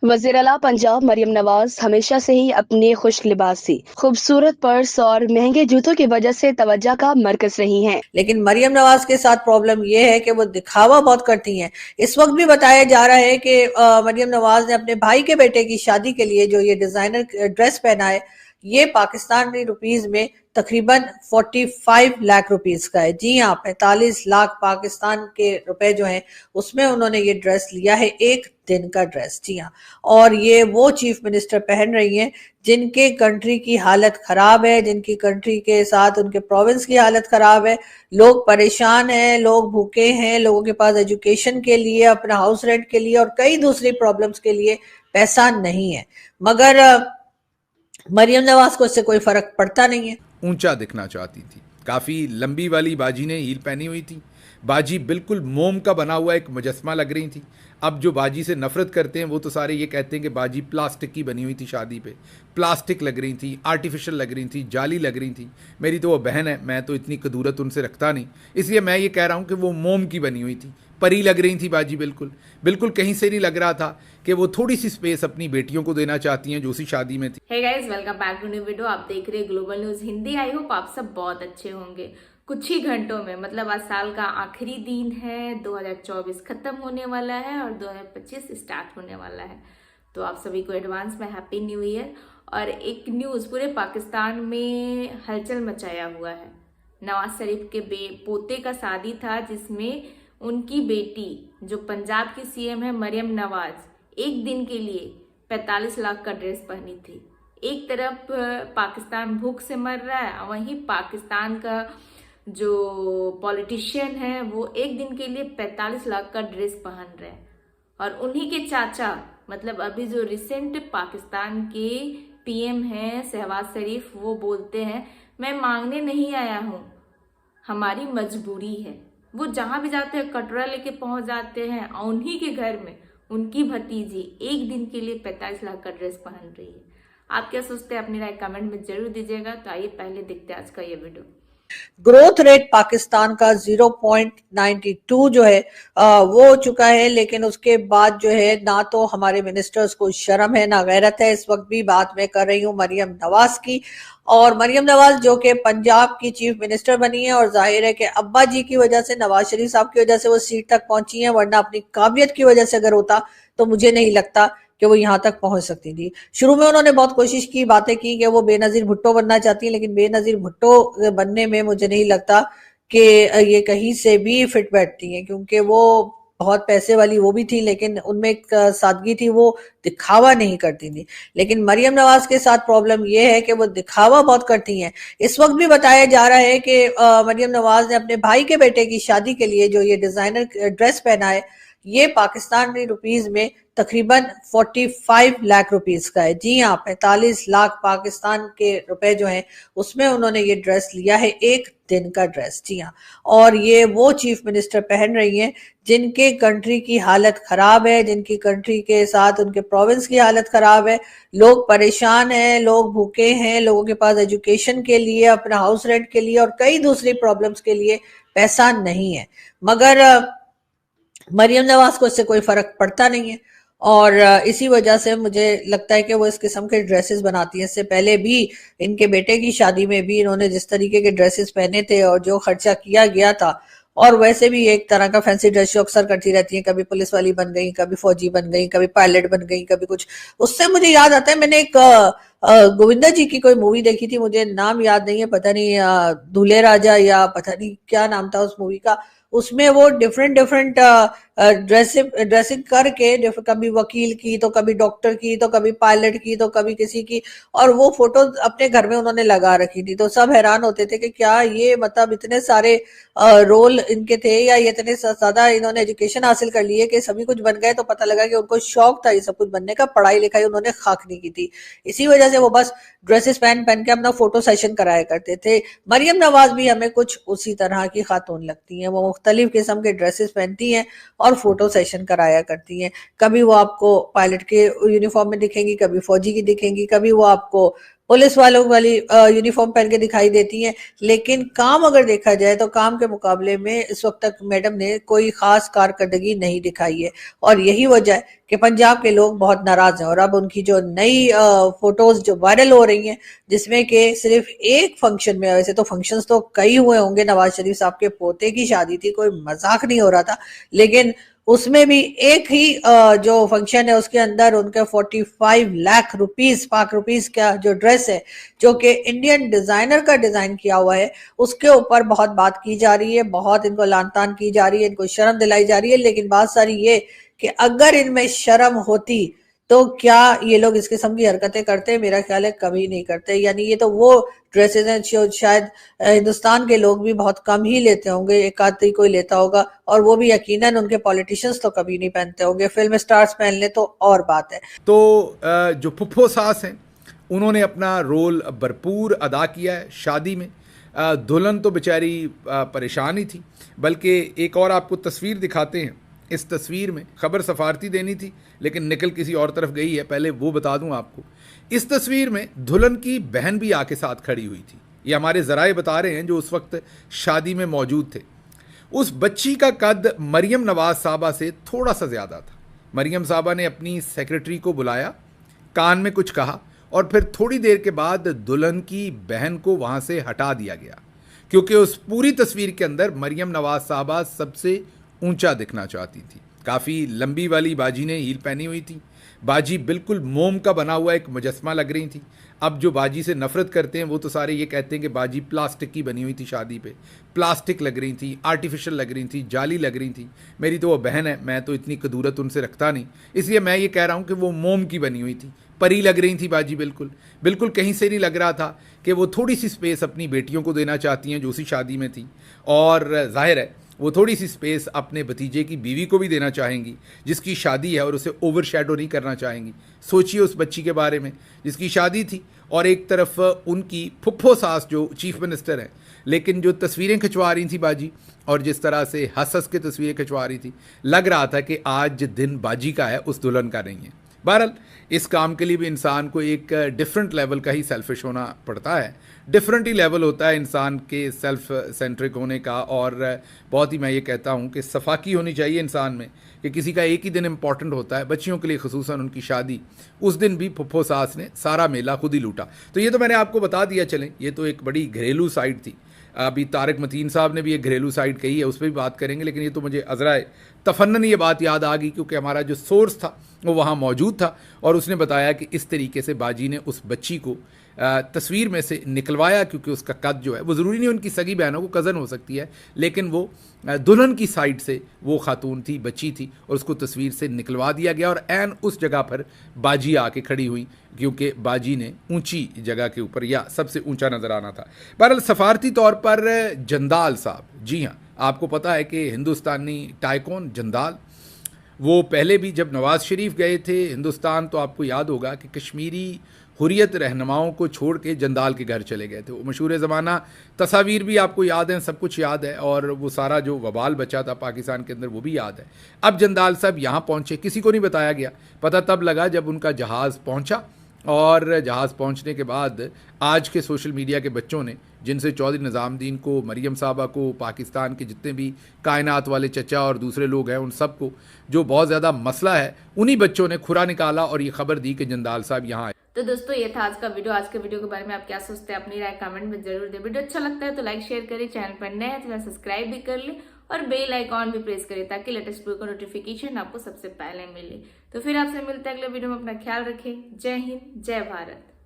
वज़ीर आला पंजाब मरियम नवाज हमेशा से ही अपने खुश लिबासी, खूबसूरत पर्स और महंगे जूतों की वजह से तवज्जो का मरकज रही हैं। लेकिन मरियम नवाज के साथ प्रॉब्लम ये है कि वो दिखावा बहुत करती हैं। इस वक्त भी बताया जा रहा है कि मरियम नवाज ने अपने भाई के बेटे की शादी के लिए जो ये डिजाइनर ड्रेस पहना है, ये पाकिस्तानी रुपीज में तकरीबन 45 लाख रुपीस का है। जी हाँ, 45 लाख पाकिस्तान के रुपए जो हैं उसमें उन्होंने ये ड्रेस लिया है, एक दिन का ड्रेस। जी हाँ, और ये वो चीफ मिनिस्टर पहन रही हैं जिनके कंट्री की हालत खराब है, जिनकी कंट्री के साथ उनके प्रोविंस की हालत खराब है। लोग परेशान हैं, लोग भूखे हैं, लोगों के पास एजुकेशन के लिए, अपना हाउस रेंट के लिए और कई दूसरी प्रॉब्लम्स के लिए पैसा नहीं है। मगर मरियम नवाज को इससे कोई फर्क पड़ता नहीं है। ऊंचा दिखना चाहती थी। काफ़ी लंबी वाली बाजी ने हील पहनी हुई थी। बाजी बिल्कुल मोम का बना हुआ एक मुजस्मा लग रही थी। अब जो बाजी से नफरत करते हैं वो तो सारे ये कहते हैं कि बाजी प्लास्टिक की बनी हुई थी, शादी पे प्लास्टिक लग रही थी, आर्टिफिशियल लग रही थी, जाली लग रही थी। मेरी तो वो बहन है, मैं तो इतनी कदूरत उनसे रखता नहीं, इसलिए मैं ये कह रहा हूँ कि वो मोम की बनी हुई थी, परी लग रही थी बाजी। बिल्कुल बिल्कुल कहीं से नहीं लग रहा था कि वो थोड़ी सी स्पेस अपनी बेटियों को देना चाहती हैं जो उसी शादी में थी। Hey guys, welcome back to new video. आप देख रहे हैं Global News Hindi. I hope आप सब बहुत अच्छे होंगे। कुछ ही घंटों में, मतलब आज साल का आखिरी दिन है, 2024 खत्म होने वाला है और 2025 स्टार्ट होने वाला है। तो आप सभी को एडवांस में हैप्पी न्यू ईयर। और एक न्यूज़ पूरे पाकिस्तान में हलचल मचाया हुआ है। नवाज शरीफ के पोते का शादी था जिसमें उनकी बेटी जो पंजाब की सीएम है मरियम नवाज, एक दिन के लिए 45 लाख का ड्रेस पहनी थी। एक तरफ पाकिस्तान भूख से मर रहा है, वहीं पाकिस्तान का जो पॉलिटिशियन है वो एक दिन के लिए 45 लाख का ड्रेस पहन रहे हैं। और उन्हीं के चाचा, मतलब अभी जो रिसेंट पाकिस्तान के पीएम हैं शहबाज शरीफ, वो बोलते हैं मैं मांगने नहीं आया हूँ, हमारी मजबूरी है। वो जहां भी जाते हैं कटोरा लेके पहुंच जाते हैं और उन्हीं के घर में उनकी भतीजी एक दिन के लिए 45 लाख का ड्रेस पहन रही है। आप क्या सोचते हैं? अपनी राय कमेंट में जरूर दीजिएगा। तो आइए पहले देखते हैं आज का ये वीडियो। ग्रोथ रेट पाकिस्तान का 0.92 जो है वो हो चुका है, लेकिन उसके बाद जो है ना तो हमारे मिनिस्टर्स को शर्म है ना गैरत है। इस वक्त भी बात मैं कर रही हूँ मरियम नवाज की, और मरियम नवाज जो कि पंजाब की चीफ मिनिस्टर बनी है और जाहिर है कि अब्बा जी की वजह से, नवाज शरीफ साहब की वजह से वो सीट तक पहुंची है, वरना अपनी काबिलियत की वजह से अगर होता तो मुझे नहीं लगता कि वो यहाँ तक पहुंच सकती थी। शुरू में उन्होंने बहुत कोशिश की, बातें की कि वो बेनजीर भुट्टो बनना चाहती है, लेकिन बेनजीर भुट्टो बनने में मुझे नहीं लगता कि ये कहीं से भी फिट बैठती हैं, क्योंकि वो बहुत पैसे वाली वो भी थी, लेकिन उनमें एक सादगी थी, वो दिखावा नहीं करती थी। लेकिन मरियम नवाज के साथ प्रॉब्लम ये है कि वो दिखावा बहुत करती हैं। इस वक्त भी बताया जा रहा है कि मरियम नवाज ने अपने भाई के बेटे की शादी के लिए जो ये डिजाइनर ड्रेस पहना है, ये पाकिस्तानी रुपीज में तकरीबन 45 लाख रुपीस का है। जी हाँ, 45 लाख पाकिस्तान के रुपए जो हैं उसमें उन्होंने ये ड्रेस लिया है, एक दिन का ड्रेस। जी हाँ, और ये वो चीफ मिनिस्टर पहन रही हैं जिनके कंट्री की हालत खराब है, जिनकी कंट्री के साथ उनके प्रोविंस की हालत खराब है। लोग परेशान हैं, लोग भूखे हैं, लोगों के पास एजुकेशन के लिए, अपना हाउस रेंट के लिए और कई दूसरी प्रॉब्लम्स के लिए पैसा नहीं है। मगर मरियम नवाज को इससे कोई फर्क पड़ता नहीं है, और इसी वजह से मुझे लगता है कि वो इस किस्म के ड्रेसेस बनाती हैं। इससे पहले भी इनके बेटे की शादी में भी इन्होंने जिस तरीके के ड्रेसेस पहने थे और जो खर्चा किया गया था, और वैसे भी एक तरह का फैंसी ड्रेस शो अक्सर करती रहती हैं, कभी पुलिस वाली बन गई, कभी फौजी बन गई, कभी पायलट बन गई, कभी कुछ। उससे मुझे याद आता है, मैंने एक गोविंदा जी की कोई मूवी देखी थी, मुझे नाम याद नहीं है, पता नहीं दूल्हे राजा या पता नहीं क्या नाम था उस मूवी का। उसमें वो डिफरेंट डिफरेंट ड्रेसिंग करके, कभी वकील की तो कभी डॉक्टर की तो कभी पायलट की तो कभी किसी की, और वो फोटो अपने घर में उन्होंने लगा रखी थी। तो सब हैरान होते थे कि क्या ये, मतलब इतने सारे रोल इनके थे या ये इतने ज्यादा इन्होंने एजुकेशन हासिल कर ली है कि सभी कुछ बन गए। तो पता लगा कि उनको शौक था ये सब कुछ बनने का, पढ़ाई लिखाई उन्होंने खाक नहीं की थी। इसी वजह से वो बस ड्रेसेस पहन पहन के अपना फोटो सेशन कराया करते थे। मरियम नवाज भी हमें कुछ उसी तरह की खातून लगती हैं। वो मुख्तलिफ किस्म के ड्रेसेस पहनती हैं और फोटो सेशन कराया करती हैं। कभी वो आपको पायलट के यूनिफॉर्म में दिखेंगी, कभी फौजी की दिखेंगी, कभी वो आपको पुलिस वालों वाली यूनिफॉर्म पहन के दिखाई देती हैं, लेकिन काम अगर देखा जाए तो काम के मुकाबले में इस वक्त तक मैडम ने कोई खास कारकर्दगी नहीं दिखाई है। और यही वजह है कि पंजाब के लोग बहुत नाराज हैं। और अब उनकी जो नई फोटोज जो वायरल हो रही हैं, जिसमें कि सिर्फ एक फंक्शन में, वैसे तो फंक्शंस तो कई हुए होंगे, नवाज शरीफ साहब के पोते की शादी थी, कोई मजाक नहीं हो रहा था, लेकिन उसमें भी एक ही जो फंक्शन है उसके अंदर उनके 45 लाख रुपीस, पाक रुपीस का जो ड्रेस है, जो कि इंडियन डिजाइनर का डिजाइन किया हुआ है, उसके ऊपर बहुत बात की जा रही है, बहुत इनको लान तान की जा रही है, इनको शर्म दिलाई जा रही है। लेकिन बात सारी ये कि अगर इनमें शर्म होती तो क्या ये लोग इस किस्म की हरकतें करते? मेरा ख्याल है कभी नहीं करते। यानी ये तो वो ड्रेसेस हैं जो शायद हिंदुस्तान के लोग भी बहुत कम ही लेते होंगे, एक आध ही कोई लेता होगा, और वो भी यकीनन उनके पॉलिटिशियंस तो कभी नहीं पहनते होंगे। फिल्म स्टार्स पहन ले तो और बात है। तो जो फुफ्फो सास हैं उन्होंने अपना रोल भरपूर अदा किया है शादी में। दुल्हन तो बेचारी परेशान ही थी, बल्कि एक और आपको तस्वीर दिखाते हैं। इस तस्वीर में खबर सफारती देनी थी लेकिन निकल किसी और तरफ गई है, पहले वो बता दूं आपको। इस तस्वीर में दुल्हन की बहन भी आके साथ खड़ी हुई थी। ये हमारे ज़राए बता रहे हैं जो उस वक्त शादी में मौजूद थे। उस बच्ची का कद मरियम नवाज साहबा से थोड़ा सा ज़्यादा था। मरियम साहबा ने अपनी सेक्रेटरी को बुलाया, कान में कुछ कहा और फिर थोड़ी देर के बाद दुल्हन की बहन को वहाँ से हटा दिया गया, क्योंकि उस पूरी तस्वीर के अंदर मरियम नवाज साहबा सबसे ऊंचा दिखना चाहती थी। काफ़ी लंबी वाली बाजी ने हील पहनी हुई थी। बाजी बिल्कुल मोम का बना हुआ एक मुजस्मा लग रही थी। अब जो बाजी से नफरत करते हैं वो तो सारे ये कहते हैं कि बाजी प्लास्टिक की बनी हुई थी, शादी पे प्लास्टिक लग रही थी, आर्टिफिशियल लग रही थी, जाली लग रही थी। मेरी तो वो बहन है, मैं तो इतनी कदूरत उनसे रखता नहीं, इसलिए मैं ये कह रहा हूँ कि वो मोम की बनी हुई थी, परी लग रही थी बाजी। बिल्कुल बिल्कुल कहीं से नहीं लग रहा था कि वो थोड़ी सी स्पेस अपनी बेटियों को देना चाहती हैं जो उसी शादी में थी, और जाहिर है वो थोड़ी सी स्पेस अपने भतीजे की बीवी को भी देना चाहेंगी जिसकी शादी है, और उसे ओवर शैडो नहीं करना चाहेंगी। सोचिए उस बच्ची के बारे में जिसकी शादी थी, और एक तरफ उनकी फुफ्फो सास जो चीफ मिनिस्टर हैं, लेकिन जो तस्वीरें खिंचवा रही थी बाजी और जिस तरह से हंस हंस के तस्वीरें खिंचवा रही थी, लग रहा था कि आज दिन बाजी का है, उस दुल्हन का नहीं है। बहरहाल इस काम के लिए भी इंसान को एक डिफरेंट लेवल का ही सेल्फिश होना पड़ता है, डिफरेंट ही लेवल होता है इंसान के सेल्फ सेंट्रिक होने का। और बहुत ही मैं ये कहता हूँ कि सफाकी होनी चाहिए इंसान में, कि किसी का एक ही दिन इम्पॉर्टेंट होता है। बच्चियों के लिए खुसूसन उनकी शादी, उस दिन भी फुफ्फो सास ने सारा मेला खुद ही लूटा। तो ये तो मैंने आपको बता दिया। चलें, ये तो एक बड़ी घरेलू साइड थी। अभी तारिक मतीन साहब ने भी एक घरेलू साइड कही है, उस पर भी बात करेंगे, लेकिन ये तो मुझे अज़राए तफन्नन ये बात याद आ गई क्योंकि हमारा जो सोर्स था वो वहाँ मौजूद था, और उसने बताया कि इस तरीके से बाजी ने उस बच्ची को तस्वीर में से निकलवाया, क्योंकि उसका कद जो है वो ज़रूरी नहीं उनकी सगी बहनों को कज़न हो सकती है, लेकिन वो दुल्हन की साइड से वो खातून थी, बच्ची थी, और उसको तस्वीर से निकलवा दिया गया। और ऐन उस जगह पर बाजी आके खड़ी हुई, क्योंकि बाजी ने ऊंची जगह के ऊपर या सबसे ऊंचा नज़र आना था। बहरहाल सफारती तौर पर जंदाल साहब, जी हाँ, आपको पता है कि हिंदुस्तानी टाइकून जंदाल, वो पहले भी जब नवाज़ शरीफ गए थे हिंदुस्तान, तो आपको याद होगा कि कश्मीरी हुर्रियत रहनुमाओं को छोड़ के जंदाल के घर चले गए थे। वो मशहूर ज़माना तस्वीर भी आपको याद हैं, सब कुछ याद है, और वो सारा जो वबाल बचा था पाकिस्तान के अंदर वो भी याद है। अब जंदाल साहब यहाँ पहुँचे, किसी को नहीं बताया गया, पता तब लगा जब उनका जहाज़ पहुँचा। और जहाज़ पहुँचने के बाद आज के सोशल मीडिया के बच्चों ने, जिनसे चौधरी निज़ामुद्दीन को, मरियम साहबा को, पाकिस्तान के जितने भी कायनात वाले चचा और दूसरे लोग हैं, उन सब को जो बहुत ज़्यादा मसला है, उन्हीं बच्चों ने खुरा निकाला और ये खबर दी कि जंदाल साहब यहाँ आए। तो दोस्तों ये था आज का वीडियो। आज के वीडियो के बारे में आप क्या सोचते हैं, अपनी राय कमेंट में जरूर दें। वीडियो अच्छा लगता है तो लाइक शेयर करें, चैनल पर नए हैं तो सब्सक्राइब भी कर ले और बेल आइकॉन भी प्रेस करें ताकि लेटेस्ट वीडियो का नोटिफिकेशन आपको सबसे पहले मिले। तो फिर आपसे मिलते हैं अगले वीडियो में। अपना ख्याल रखें। जय हिंद, जय भारत।